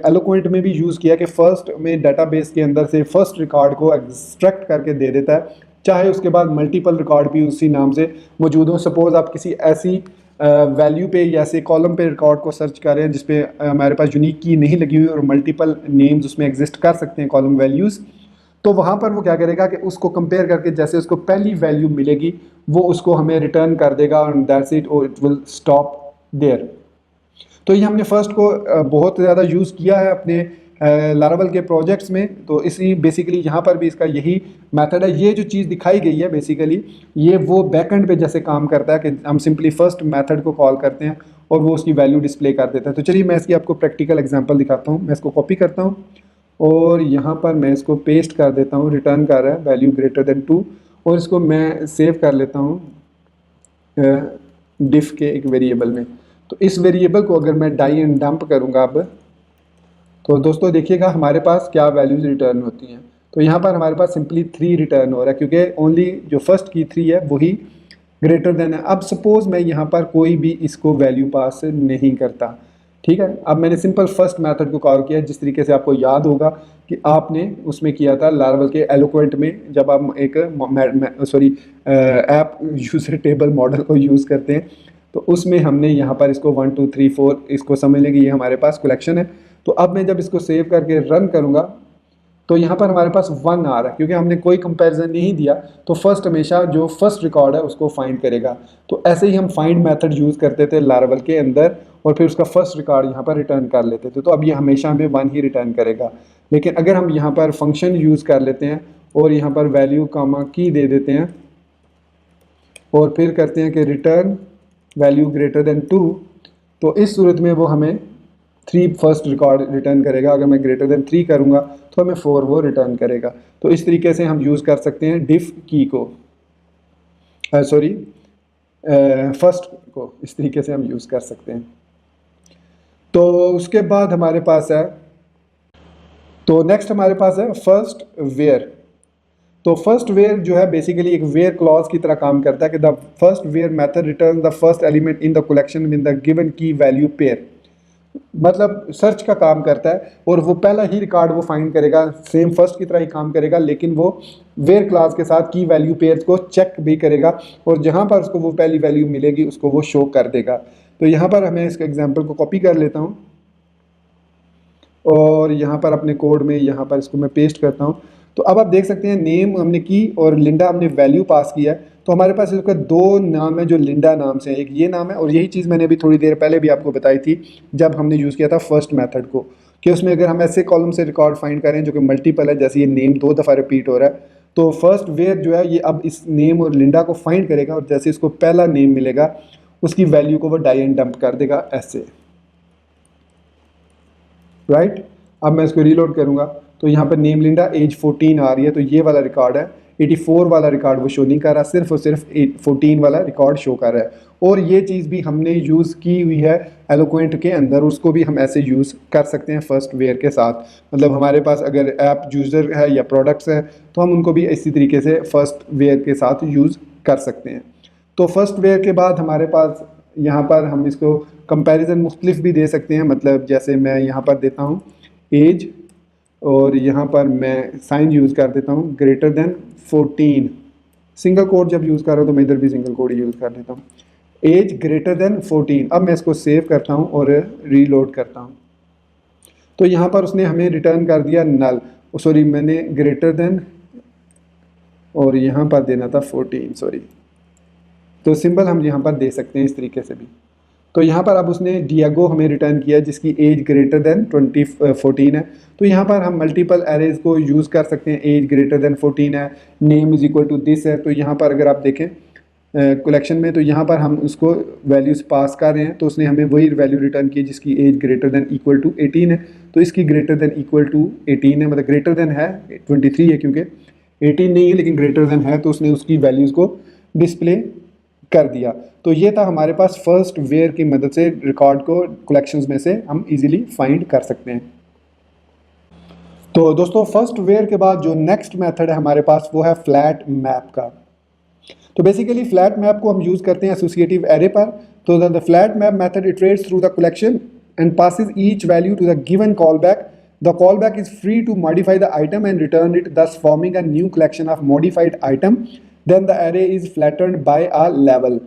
एलोक्वेंट में भी यूज़ किया कि फ़र्स्ट में डाटाबेस के अंदर से फर्स्ट रिकॉर्ड को एक्सट्रैक्ट करके दे देता है, चाहे उसके बाद मल्टीपल रिकॉर्ड भी उसी नाम से मौजूद हो। सपोज़ आप किसी ऐसी वैल्यू पे या ऐसे कॉलम पे रिकॉर्ड को सर्च कर रहे हैं जिसपे हमारे पास यूनिक की नहीं लगी हुई और मल्टीपल नेम्स उसमें एग्जिस्ट कर सकते हैं कॉलम वैल्यूज़, तो वहाँ पर वो क्या करेगा कि उसको कंपेयर करके जैसे उसको पहली वैल्यू मिलेगी वो उसको हमें रिटर्न कर देगा एंड दैट्स इट, और इट विल स्टॉप देयर। तो ये हमने फर्स्ट को बहुत ज़्यादा यूज़ किया है अपने लारावल के प्रोजेक्ट्स में। तो इसी बेसिकली यहाँ पर भी इसका यही मेथड है। ये जो चीज़ दिखाई गई है बेसिकली ये वो बैकएंड पे जैसे काम करता है कि हम सिंपली फर्स्ट मेथड को कॉल करते हैं और वो उसकी वैल्यू डिस्प्ले कर देता है। तो चलिए मैं इसकी आपको प्रैक्टिकल एग्जांपल दिखाता हूँ। मैं इसको कॉपी करता हूँ और यहाँ पर मैं इसको पेस्ट कर देता हूँ, रिटर्न कर रहा है वैल्यू ग्रेटर देन 2, और इसको मैं सेव कर लेता हूँ डिफ के एक वेरिएबल में। तो इस वेरिएबल को अगर मैं डाई एंड डंप करूँगा अब, तो दोस्तों देखिएगा हमारे पास क्या वैल्यूज़ रिटर्न होती हैं। तो यहाँ पर हमारे पास सिंपली 3 रिटर्न हो रहा है क्योंकि ओनली जो फर्स्ट की 3 है वही ग्रेटर देन है। अब सपोज़ मैं यहाँ पर कोई भी इसको वैल्यू पास नहीं करता, ठीक है। अब मैंने सिंपल फर्स्ट मेथड को कॉल किया जिस तरीके से आपको याद होगा कि आपने उसमें किया था लारावल के एलोक्वेंट में, जब आप एक ऐप यूज़र टेबल मॉडल को यूज़ करते हैं तो उसमें हमने यहाँ पर इसको 1 2 3 4 इसको समझ लें कि ये हमारे पास कलेक्शन है। तो अब मैं जब इसको सेव करके रन करूँगा तो यहाँ पर हमारे पास 1 आ रहा है क्योंकि हमने कोई कंपैरिजन नहीं दिया। तो फर्स्ट हमेशा जो फर्स्ट रिकॉर्ड है उसको फाइंड करेगा। तो ऐसे ही हम फाइंड मेथड यूज़ करते थे लारावल के अंदर और फिर उसका फर्स्ट रिकॉर्ड यहाँ पर रिटर्न कर लेते थे। तो अब ये हमेशा हमें 1 ही रिटर्न करेगा। लेकिन अगर हम यहाँ पर फंक्शन यूज़ कर लेते हैं और यहाँ पर वैल्यू कामा की दे देते हैं और फिर करते हैं कि रिटर्न वैल्यू ग्रेटर देन 2, तो इस सूरत में वो हमें 3 फर्स्ट रिकॉर्ड रिटर्न करेगा। अगर मैं ग्रेटर देन 3 करूँगा तो हमें 4 वो रिटर्न करेगा। तो इस तरीके से हम यूज़ कर सकते हैं डिफ की को, सॉरी फर्स्ट को, इस तरीके से हम यूज़ कर सकते हैं। तो उसके बाद हमारे पास है, तो नेक्स्ट हमारे पास है फर्स्ट वेयर। तो फर्स्ट वेयर जो है बेसिकली एक वेयर क्लॉज की तरह काम करता है कि the first where method return the first element in the collection with the given key value pair. मतलब सर्च का काम करता है और वो पहला ही रिकॉर्ड वो फाइंड करेगा, सेम फर्स्ट की तरह ही काम करेगा, लेकिन वो वेयर क्लास के साथ की वैल्यू पेयर्स को चेक भी करेगा और जहाँ पर उसको वो पहली वैल्यू मिलेगी उसको वो शो कर देगा। तो यहाँ पर हमें इसके एग्जांपल को कॉपी कर लेता हूँ और यहाँ पर अपने कोड में यहाँ पर इसको मैं पेस्ट करता हूँ। तो अब आप देख सकते हैं नेम हमने की और लिंडा हमने वैल्यू पास किया है। तो हमारे पास इसका 2 नाम है जो लिंडा नाम से है, एक ये नाम है और यही चीज़ मैंने अभी थोड़ी देर पहले भी आपको बताई थी जब हमने यूज़ किया था फर्स्ट मेथड को, कि उसमें अगर हम ऐसे कॉलम से रिकॉर्ड फाइंड करें जो कि मल्टीपल है, जैसे ये नेम 2 दफ़ा रिपीट हो रहा है, तो फर्स्ट वेयर जो है ये अब इस नेम और लिंडा को फाइंड करेगा और जैसे इसको पहला नेम मिलेगा उसकी वैल्यू को वो डाई एंड डंप कर देगा ऐसे, राइट। अब मैं इसको रीलोड करूंगा तो यहाँ पर नेम लिंडा एज 14 आ रही है, तो ये वाला रिकॉर्ड है। 84 वाला रिकॉर्ड वो शो नहीं कर रहा, सिर्फ और सिर्फ 14 वाला रिकॉर्ड शो कर रहा है। और ये चीज़ भी हमने यूज़ की हुई है एलोक्वेंट के अंदर, उसको भी हम ऐसे यूज़ कर सकते हैं फर्स्ट वेयर के साथ। मतलब हमारे पास अगर ऐप यूज़र है या प्रोडक्ट्स है तो हम उनको भी इसी तरीके से फर्स्ट वेयर के साथ यूज़ कर सकते हैं। तो फर्स्ट वेयर के बाद हमारे पास यहाँ पर हम इसको कंपैरिजन मुख्तलिफ भी दे सकते हैं। मतलब जैसे मैं यहाँ पर देता हूँ एज और यहाँ पर मैं साइन यूज़ कर देता हूँ ग्रेटर देन 14, सिंगल कोड जब यूज़ कर रहा हूँ तो मैं इधर भी सिंगल कोड यूज़ कर देता हूँ, एज ग्रेटर देन 14। अब मैं इसको सेव करता हूँ और रीलोड करता हूँ तो यहाँ पर उसने हमें रिटर्न कर दिया नल, सॉरी मैंने ग्रेटर देन और यहाँ पर देना था 14, सॉरी। तो सिंबल हम यहाँ पर दे सकते हैं इस तरीके से भी। तो यहाँ पर अब उसने डियागो हमें रिटर्न किया जिसकी एज ग्रेटर देन 14 है। तो यहाँ पर हम मल्टीपल एरेज को यूज़ कर सकते हैं। एज ग्रेटर देन 14 है, name is equal to this है। तो यहाँ पर अगर आप देखें कलेक्शन में, तो यहाँ पर हम उसको वैल्यूज़ पास कर रहे हैं तो उसने हमें वही वैल्यू रिटर्न की जिसकी age greater than equal to 18 है। तो इसकी ग्रेटर देन इक्वल टू 18 है, मतलब ग्रेटर देन है, 23 है क्योंकि 18 नहीं है लेकिन ग्रेटर देन है, तो उसने उसकी वैल्यूज़ को डिस्प्ले कर दिया। तो ये था हमारे पास फर्स्ट वेयर की मदद से रिकॉर्ड को कलेक्शंस में से हम इजीली फाइंड कर सकते हैं। तो दोस्तों फर्स्ट वेयर के बाद जो नेक्स्ट मेथड है हमारे पास वो है फ्लैट मैप का। तो बेसिकली फ्लैट मैप को हम यूज़ करते हैं एसोसिएटिव एरे पर। तो the flat map method iterates through the collection and passes each value to the given callback. The callback is free to modify the item and return it, thus forming a new collection of modified item. Then the array is flattened by a level.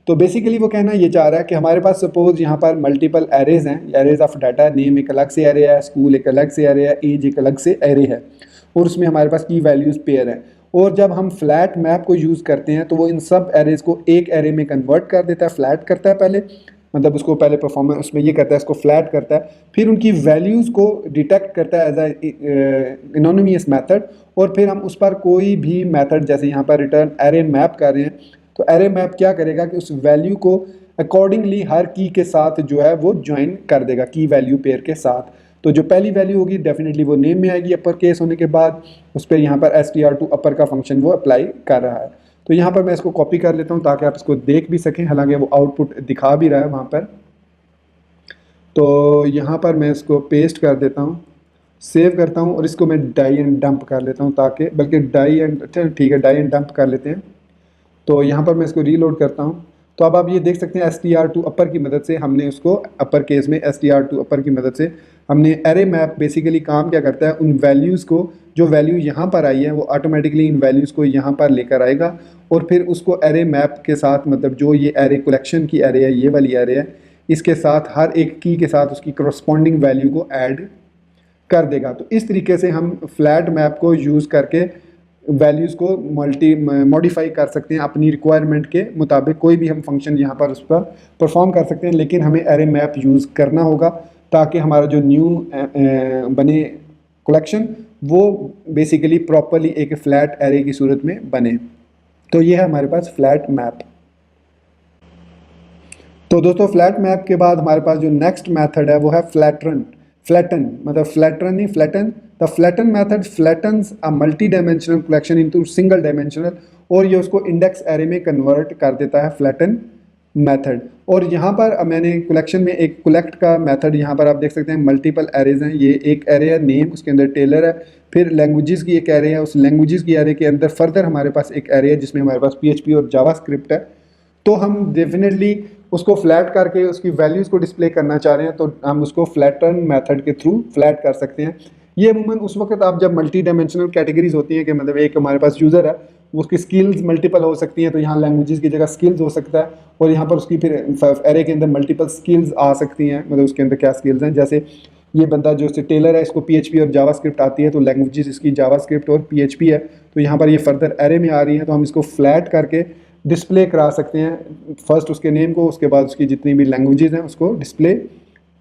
तो basically वो कहना ये चाह रहा है कि हमारे पास suppose यहाँ पर मल्टीपल एरेज हैं, एरेज ऑफ डाटा, नेम एक अलग से एरे है, स्कूल एक अलग से एरे है, एज एक अलग से एरे है और उसमें हमारे पास की वैल्यूज़ पेयर हैं। और जब हम फ्लैट मैप को यूज़ करते हैं तो वो इन सब एरेज को एक एरे में कन्वर्ट कर देता है, फ्लैट करता है पहले, मतलब उसको पहले परफॉर्मेंस उसमें ये करता है, इसको फ्लैट करता है, फिर उनकी वैल्यूज़ को डिटेक्ट करता है एज ए एनोनिमस मेथड और फिर हम उस पर कोई भी मेथड, जैसे यहाँ पर रिटर्न एरे मैप कर रहे हैं, तो एरे मैप क्या करेगा कि उस वैल्यू को अकॉर्डिंगली हर की के साथ जो है वो ज्वाइन कर देगा, की वैल्यू पेयर के साथ। तो जो पहली वैल्यू होगी डेफिनेटली वो नेम में आएगी अपर केस होने के बाद, उस पर यहाँ पर str to अपर का फंक्शन वो अप्लाई कर रहा है। तो यहाँ पर मैं इसको कॉपी कर लेता हूँ ताकि आप इसको देख भी सकें, हालांकि वो आउटपुट दिखा भी रहा है वहाँ पर। तो यहाँ पर मैं इसको पेस्ट कर देता हूँ, सेव करता हूँ और इसको मैं डाई एंड डंप कर लेता हूँ, ताकि बल्कि डाई एंड, अच्छा ठीक है डाई एंड डंप कर लेते हैं। तो यहाँ पर मैं इसको रीलोड करता हूँ तो अब आप ये देख सकते हैं str to अपर की मदद से हमने उसको अपर केस में str to अपर की मदद से हमने एरे मैप बेसिकली काम क्या करता है, उन वैल्यूज़ को, जो वैल्यू यहाँ पर आई है वो ऑटोमेटिकली इन वैल्यूज़ को यहाँ पर लेकर आएगा और फिर उसको एरे मैप के साथ, मतलब जो ये एरे कलेक्शन की एरे है, ये वाली एरे है, इसके साथ हर एक की के साथ उसकी करस्पॉन्डिंग वैल्यू को ऐड कर देगा। तो इस तरीके से हम फ्लैट मैप को यूज़ करके वैल्यूज़ को मॉडिफाई कर सकते हैं अपनी रिक्वायरमेंट के मुताबिक। कोई भी हम फंक्शन यहाँ पर उस पर परफॉर्म कर सकते हैं, लेकिन हमें एरे मैप यूज़ करना होगा ताकि हमारा जो न्यू बने कलेक्शन वो बेसिकली प्रॉपरली एक फ्लैट एरे की सूरत में बने। तो ये है हमारे पास फ्लैट मैप। तो दोस्तों फ्लैट मैप के बाद हमारे पास जो नेक्स्ट मेथड है वो है फ्लैटन मतलब फ्लैटन नहीं flatten. The flatten method flattens a multi dimensional collection into single dimensional, और ये उसको इंडेक्स एरे में कन्वर्ट कर देता है फ्लैटन मेथड। और यहाँ पर मैंने कलेक्शन में एक कलेक्ट का मेथड यहाँ पर आप देख सकते हैं, मल्टीपल एरेज हैं। ये एक एरे है नेम, उसके अंदर टेलर है, फिर लैंग्वेजेस की एक एरे है, उस लैंग्वेजेस की एरे के अंदर फर्दर हमारे पास एक एरे है जिसमें हमारे पास PHP और जावास्क्रिप्ट है। तो हम डेफिनेटली उसको फ्लैट करके उसकी वैल्यूज़ को डिस्प्ले करना चाह रहे हैं तो हम उसको फ्लैटन मेथड के थ्रू फ्लैट कर सकते हैं। ये अमूमन उस वक्त आप जब मल्टी डायमेंशनल कैटेगरीज होती हैं कि मतलब एक हमारे पास यूज़र है, उसकी स्किल्स मल्टीपल हो सकती हैं, तो यहाँ लैंग्वेजेस की जगह स्किल्स हो सकता है, और यहाँ पर उसकी फिर एरे के अंदर मल्टीपल स्किल्स आ सकती हैं, मतलब उसके अंदर क्या स्किल्स हैं। जैसे ये बंदा जो टेलर है, इसको PHP और जावास्क्रिप्ट आती है, तो लैंग्वेजेस इसकी जावास्क्रिप्ट और PHP है, तो यहाँ पर ये फर्दर एरे में आ रही है, तो हम इसको फ्लैट करके डिस्प्ले करा सकते हैं। फर्स्ट उसके नेम को, उसके बाद उसकी जितनी भी लैंग्वेजेस हैं उसको डिस्प्ले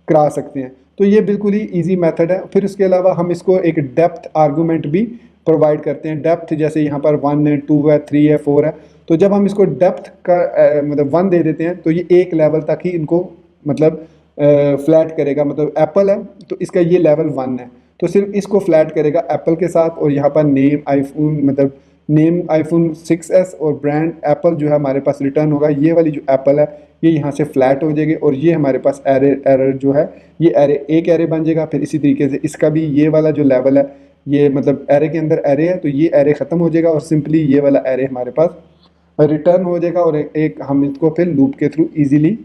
करा सकते हैं। तो ये बिल्कुल ही इजी मेथड है। फिर उसके अलावा हम इसको एक डेप्थ आर्गूमेंट भी प्रोवाइड करते हैं। डेप्थ जैसे यहाँ पर 1 है, 2 है, 3 है, 4 है, तो जब हम इसको डेप्थ का मतलब 1 दे देते हैं तो ये एक लेवल तक ही इनको मतलब फ्लैट करेगा। मतलब एप्पल है तो इसका ये लेवल 1 है, तो सिर्फ इसको फ्लैट करेगा एप्पल के साथ। और यहाँ पर नेम आईफोन मतलब नेम आईफोन 6s और ब्रांड एप्पल जो है हमारे पास रिटर्न होगा। ये वाली जो एप्पल है ये यहाँ से फ्लैट हो जाएगी, और ये हमारे पास एरर जो है ये एरे एक एरे बन जाएगा। फिर इसी तरीके से इसका भी ये वाला जो लेवल है, ये मतलब एरे के अंदर एरे है, तो ये एरे ख़त्म हो जाएगा और सिंपली ये वाला एरे हमारे पास रिटर्न हो जाएगा। और एक हम इसको फिर लूप के थ्रू इजीली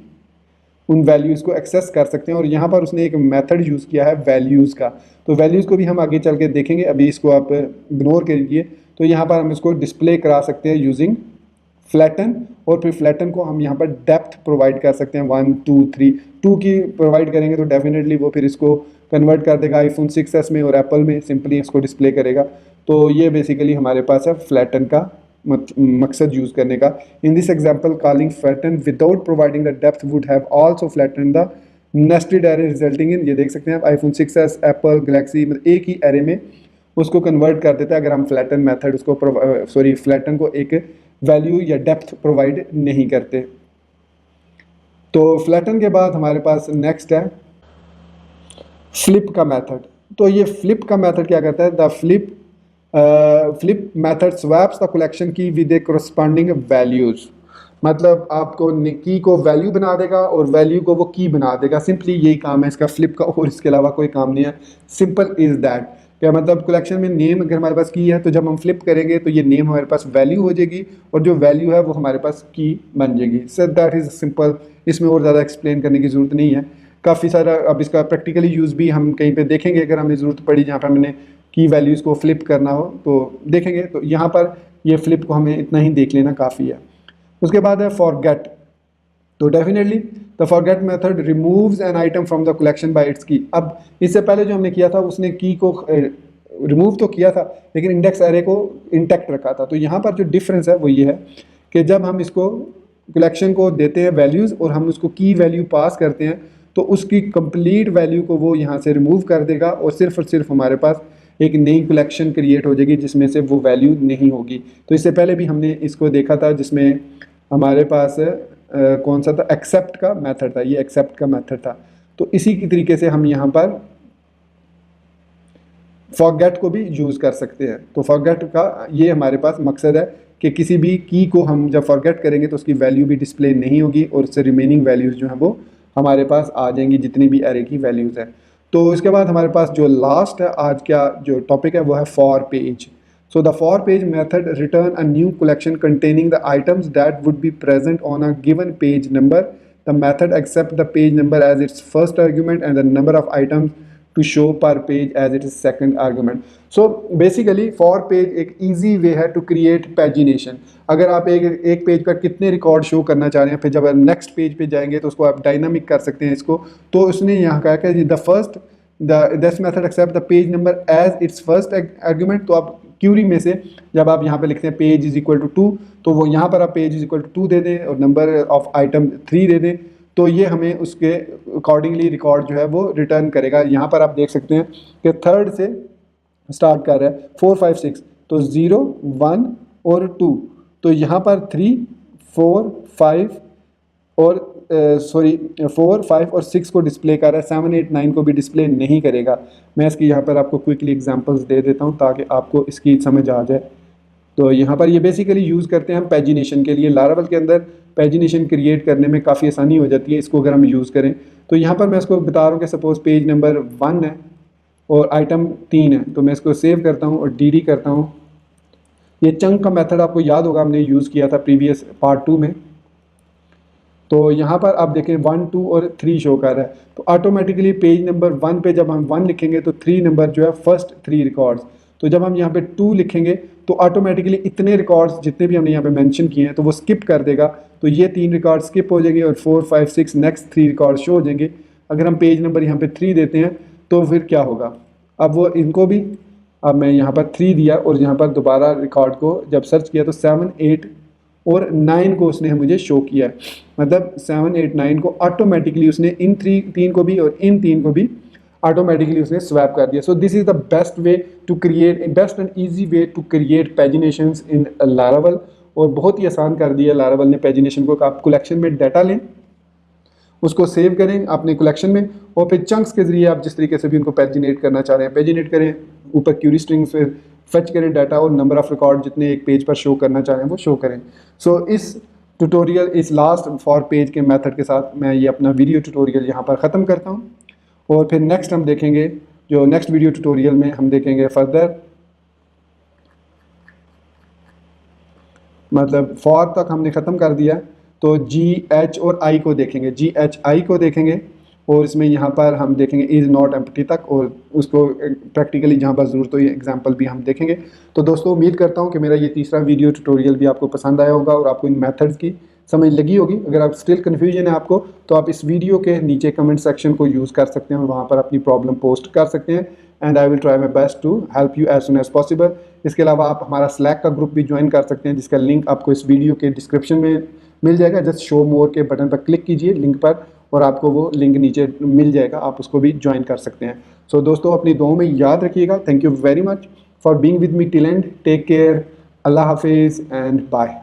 उन वैल्यूज़ को एक्सेस कर सकते हैं। और यहाँ पर उसने एक मेथड यूज़ किया है वैल्यूज़ का, तो वैल्यूज़ को भी हम आगे चल के देखेंगे, अभी इसको आप इग्नोर करिए। तो यहाँ पर हम इसको डिस्प्ले करा सकते हैं यूजिंग फ्लैटन, और फिर फ्लैटन को हम यहाँ पर डेप्थ प्रोवाइड कर सकते हैं 1 2 3 2 की प्रोवाइड करेंगे तो डेफिनेटली वो फिर इसको कन्वर्ट कर देगा आईफोन 6s में, और एप्पल में सिंपली इसको डिस्प्ले करेगा। तो ये बेसिकली हमारे पास है फ्लैटन का मकसद यूज़ करने का। In this example calling flatten without providing the depth would have also flatten the nested array resulting in, ये देख सकते हैं आप आईफोन 6s एप्पल गैलेक्सी मतलब एक ही एरे में उसको कन्वर्ट कर देता है अगर हम फ्लैटन मेथड उसको फ्लैटन को एक वैल्यू या डेप्थ प्रोवाइड नहीं करते। तो फ्लैटन के बाद हमारे पास नेक्स्ट है फ्लिप का मेथड। तो ये फ्लिप का मेथड क्या करता है, the flip method swaps the collection की विद ए कोरस्पॉन्डिंग वैल्यूज, मतलब आपको की को वैल्यू बना देगा और वैल्यू को वो की बना देगा। सिंपली यही काम है इसका फ्लिप का, और इसके अलावा कोई काम नहीं है। सिंपल इज दैट, क्या मतलब कलेक्शन में नेम अगर हमारे पास की है तो जब हम फ्लिप करेंगे तो ये नेम हमारे पास वैल्यू हो जाएगी, और जो वैल्यू है वो हमारे पास की बन जाएगी। सो दैट इज़ सिंपल, इसमें और ज़्यादा एक्सप्लेन करने की ज़रूरत नहीं है। काफ़ी सारा अब इसका प्रैक्टिकली यूज़ भी हम कहीं पे देखेंगे अगर हमें ज़रूरत पड़ी, जहाँ पर हमने की वैल्यूज़ को फ्लिप करना हो तो देखेंगे। तो यहाँ पर ये फ्लिप को हमें इतना ही देख लेना काफ़ी है। उसके बाद है फॉरगेट। तो definitely the forget method removes an item from the collection bye it's की। अब इससे पहले जो हमने किया था उसने की को रिमूव तो किया था लेकिन इंडेक्स एरे को इंटैक्ट रखा था। तो यहाँ पर जो डिफरेंस है वो ये है कि जब हम इसको कलेक्शन को देते हैं वैल्यूज़ और हम उसको की वैल्यू पास करते हैं तो उसकी कंप्लीट वैल्यू को वो यहाँ से रिमूव कर देगा, और सिर्फ हमारे पास एक नई कलेक्शन क्रिएट हो जाएगी जिसमें से वो वैल्यू नहीं होगी। तो इससे पहले भी हमने इसको देखा था जिसमें हमारे पास कौन सा था, एक्सेप्ट का मेथड था, ये एक्सेप्ट का मेथड था। तो इसी की तरीके से हम यहाँ पर फॉरगेट को भी यूज़ कर सकते हैं। तो फॉरगेट का ये हमारे पास मकसद है कि किसी भी की को हम जब फॉरगेट करेंगे तो उसकी वैल्यू भी डिस्प्ले नहीं होगी, और उससे रिमेनिंग वैल्यूज़ जो हैं वो हमारे पास आ जाएंगी जितनी भी एरे की वैल्यूज़ हैं। तो इसके बाद हमारे पास जो लास्ट है आज का जो टॉपिक है वो है for page. So the for page method return a new collection containing the items that would be present on a given page number. The method accepts the page number as its first argument and the number of items to show per page as its second argument. So basically for page एक easy way है to create pagination। अगर आप एक page पर कितने record show करना चाह रहे हैं, फिर जब नेक्स्ट पेज पे जाएंगे तो उसको आप डायनामिक कर सकते हैं इसको। तो उसने यहाँ कहा कि this method accept the page number as its first argument. तो आप क्यूरी में से जब आप यहाँ पे लिखते हैं पेज इज इक्वल टू 2, तो वो यहाँ पर आप पेज इज इक्वल टू 2 दे दें और नंबर ऑफ आइटम 3 दे दें, तो ये हमें उसके अकॉर्डिंगली रिकॉर्ड जो है वो रिटर्न करेगा। यहाँ पर आप देख सकते हैं कि थर्ड से स्टार्ट कर रहा है 4 5 6, तो 0 1 और 2, तो यहाँ पर 3 4 5 और सॉरी 4, 5 और 6 को डिस्प्ले कर रहा है, 7, 8, 9 को भी डिस्प्ले नहीं करेगा। मैं इसकी यहाँ पर आपको क्विकली एग्जांपल्स दे देता हूँ ताकि आपको इसकी समझ आ जाए। तो यहाँ पर ये बेसिकली यूज़ करते हैं हम पैजिनेशन के लिए। लारावल के अंदर पैजिनेशन क्रिएट करने में काफ़ी आसानी हो जाती है इसको अगर हम यूज़ करें। तो यहाँ पर मैं इसको बता रहा हूँ कि सपोज़ पेज नंबर 1 है और आइटम 3 है, तो मैं इसको सेव करता हूँ और डी करता हूँ। ये चंक का मेथड आपको याद होगा, हमने यूज़ किया था प्रीवियस पार्ट 2 में। तो यहाँ पर आप देखें 1, 2 और 3 शो कर रहा है, तो ऑटोमेटिकली पेज नंबर 1 पे जब हम 1 लिखेंगे तो 3 नंबर जो है फर्स्ट 3 रिकॉर्ड्स। तो जब हम यहाँ पे 2 लिखेंगे तो ऑटोमेटिकली इतने रिकॉर्ड्स जितने भी हमने यहाँ पे मेंशन किए हैं तो वो स्किप कर देगा, तो ये 3 रिकॉर्ड स्किप हो जाएंगे और 4, 5, 6 नेक्स्ट 3 रिकॉर्ड शो हो जाएंगे। अगर हम पेज नंबर यहाँ पे 3 देते हैं तो फिर क्या होगा, अब वो इनको भी, अब मैं यहाँ पर 3 दिया और यहाँ पर दोबारा रिकॉर्ड को जब सर्च किया तो 7, 8 और 9 को उसने मुझे शो किया है। मतलब 7, 8, 9 को ऑटोमेटिकली उसने इन 3 को भी और इन 3 को भी ऑटोमेटिकली उसने स्वैप कर दिया। So this is the best way to create, best and easy way to create paginations in Laravel. और बहुत ही आसान कर दिया लारावल ने पैजिनेशन को। आप कलेक्शन में डाटा लें, उसको सेव करें अपने कलेक्शन में और फिर चंक्स के जरिए आप जिस तरीके से भी उनको पैजिनेट करना चाह रहे हैं पैजिनेट करें, ऊपर क्यूरी स्ट्रिंग से फेच करें डाटा और नंबर ऑफ रिकॉर्ड जितने एक पेज पर शो करना चाह रहे हैं वो शो करें। सो इस ट्यूटोरियल, इस लास्ट फॉर पेज के मेथड के साथ मैं ये अपना वीडियो ट्यूटोरियल यहाँ पर ख़त्म करता हूँ। और फिर नेक्स्ट हम देखेंगे, जो नेक्स्ट वीडियो ट्यूटोरियल में हम देखेंगे फर्दर, मतलब फॉर तक हमने ख़त्म कर दिया तो जी, एच और आई को देखेंगे, जी, एच, आई को देखेंगे। और इसमें यहाँ पर हम देखेंगे इज़ नॉट एम्प्टी तक, और उसको प्रैक्टिकली जहाँ पर ज़रूरत हो ये एग्जांपल भी हम देखेंगे। तो दोस्तों उम्मीद करता हूँ कि मेरा ये तीसरा वीडियो ट्यूटोरियल भी आपको पसंद आया होगा और आपको इन मेथड्स की समझ लगी होगी। अगर आप स्टिल कन्फ्यूजन है आपको तो आप इस वीडियो के नीचे कमेंट सेक्शन को यूज़ कर सकते हैं और वहाँ पर अपनी प्रॉब्लम पोस्ट कर सकते हैं and I will try my best to help you as soon as possible. इसके अलावा आप हमारा स्लैक का ग्रुप भी ज्वाइन कर सकते हैं जिसका लिंक आपको इस वीडियो के डिस्क्रिप्शन में मिल जाएगा। जस्ट शो मोर के बटन पर क्लिक कीजिए लिंक पर और आपको वो लिंक नीचे मिल जाएगा, आप उसको भी ज्वाइन कर सकते हैं। सो दोस्तों अपनी दुआओं में याद रखिएगा। Thank you very much for being with me till end. Take care, अल्लाह हाफिज़ एंड बाय।